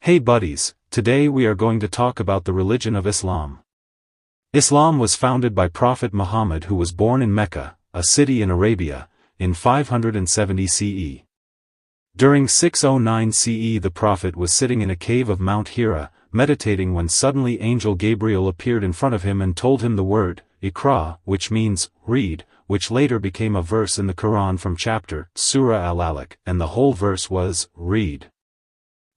Hey buddies, today we are going to talk about the religion of Islam. Islam was founded by Prophet Muhammad, who was born in Mecca, a city in Arabia, in 570 CE. During 609 CE the Prophet was sitting in a cave of Mount Hira, meditating when suddenly Angel Gabriel appeared in front of him and told him the word, Iqra, which means, read, which later became a verse in the Quran from chapter, Surah Al-Alaq, and the whole verse was, read.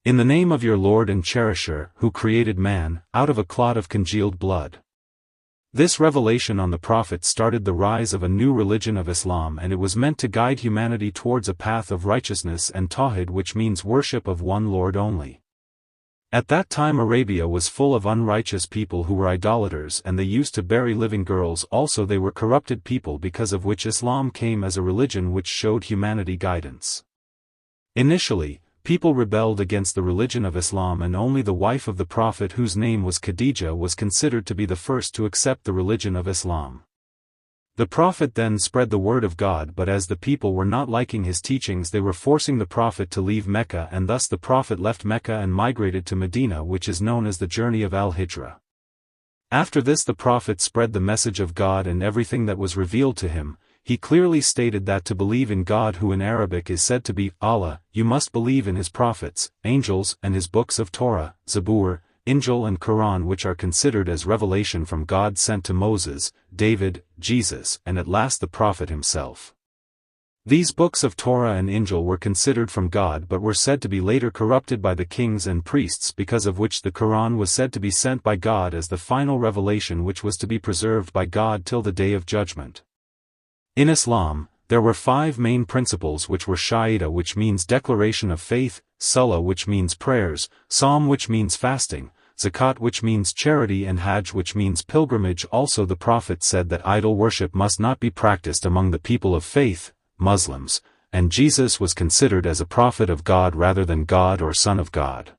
In the name of your Lord and Cherisher, who created man, out of a clot of congealed blood. This revelation on the Prophet started the rise of a new religion of Islam, and it was meant to guide humanity towards a path of righteousness and tawhid, which means worship of one Lord only. At that time Arabia was full of unrighteous people who were idolaters, and they used to bury living girls. Also they were corrupted people, because of which Islam came as a religion which showed humanity guidance. Initially, people rebelled against the religion of Islam, and only the wife of the Prophet, whose name was Khadija, was considered to be the first to accept the religion of Islam. The Prophet then spread the word of God, but as the people were not liking his teachings, they were forcing the Prophet to leave Mecca, and thus the Prophet left Mecca and migrated to Medina, which is known as the journey of Al-Hijra. After this the Prophet spread the message of God and everything that was revealed to him. He clearly stated that to believe in God, who in Arabic is said to be Allah, you must believe in his prophets, angels, and his books of Torah, Zabur, Injil and Quran, which are considered as revelation from God sent to Moses, David, Jesus, and at last the Prophet himself. These books of Torah and Injil were considered from God, but were said to be later corrupted by the kings and priests, because of which the Quran was said to be sent by God as the final revelation, which was to be preserved by God till the day of judgment. In Islam, there were 5 main principles, which were Shahada, which means declaration of faith, Salah, which means prayers, Psalm, which means fasting, Zakat, which means charity, and Hajj, which means pilgrimage. Also the Prophet said that idol worship must not be practiced among the people of faith, Muslims, and Jesus was considered as a prophet of God rather than God or son of God.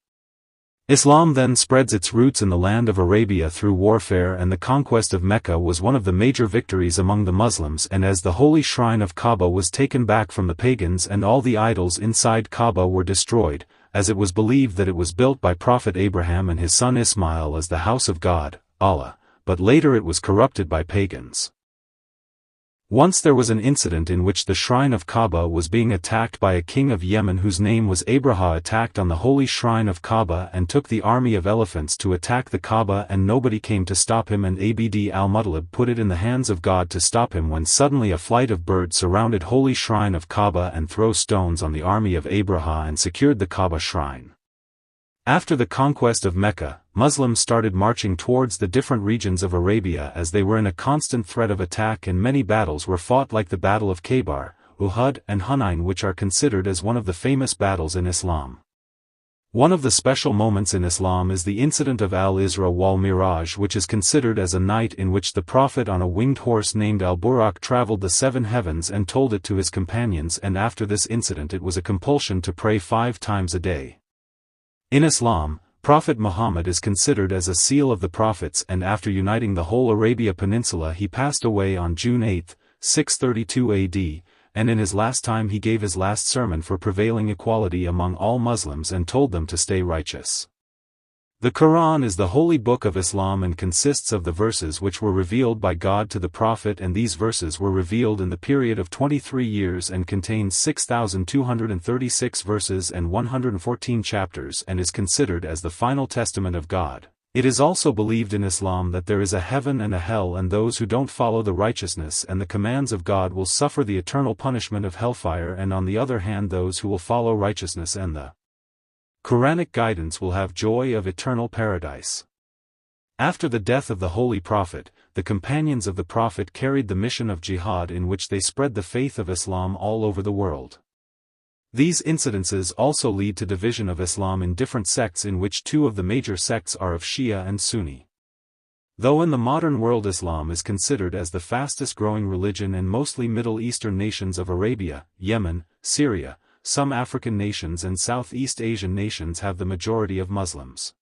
Islam then spreads its roots in the land of Arabia through warfare, and the conquest of Mecca was one of the major victories among the Muslims, and as the holy shrine of Kaaba was taken back from the pagans and all the idols inside Kaaba were destroyed, as it was believed that it was built by Prophet Abraham and his son Ismail as the house of God, Allah, but later it was corrupted by pagans. Once there was an incident in which the shrine of Kaaba was being attacked by a king of Yemen whose name was Abraha, attacked on the holy shrine of Kaaba and took the army of elephants to attack the Kaaba, and nobody came to stop him, and Abd al-Muttalib put it in the hands of God to stop him, when suddenly a flight of birds surrounded holy shrine of Kaaba and throw stones on the army of Abraha and secured the Kaaba shrine. After the conquest of Mecca, Muslims started marching towards the different regions of Arabia, as they were in a constant threat of attack, and many battles were fought, like the Battle of Khaybar, Uhud, and Hunain, which are considered as one of the famous battles in Islam. One of the special moments in Islam is the incident of Al-Isra wal-Miraj, which is considered as a night in which the Prophet on a winged horse named Al-Buraq traveled the 7 heavens and told it to his companions, and after this incident it was a compulsion to pray 5 times a day. In Islam, Prophet Muhammad is considered as a seal of the prophets, and after uniting the whole Arabia Peninsula he passed away on June 8, 632 AD, and in his last time he gave his last sermon for prevailing equality among all Muslims and told them to stay righteous. The Quran is the holy book of Islam and consists of the verses which were revealed by God to the Prophet, and these verses were revealed in the period of 23 years and contains 6,236 verses and 114 chapters, and is considered as the final testament of God. It is also believed in Islam that there is a heaven and a hell, and those who don't follow the righteousness and the commands of God will suffer the eternal punishment of hellfire, and on the other hand those who will follow righteousness and the Quranic guidance will have joy of eternal paradise. After the death of the Holy Prophet, the companions of the Prophet carried the mission of jihad, in which they spread the faith of Islam all over the world. These incidences also lead to division of Islam in different sects, in which 2 of the major sects are of Shia and Sunni. Though in the modern world Islam is considered as the fastest growing religion in mostly Middle Eastern nations of Arabia, Yemen, Syria, some African nations and Southeast Asian nations have the majority of Muslims.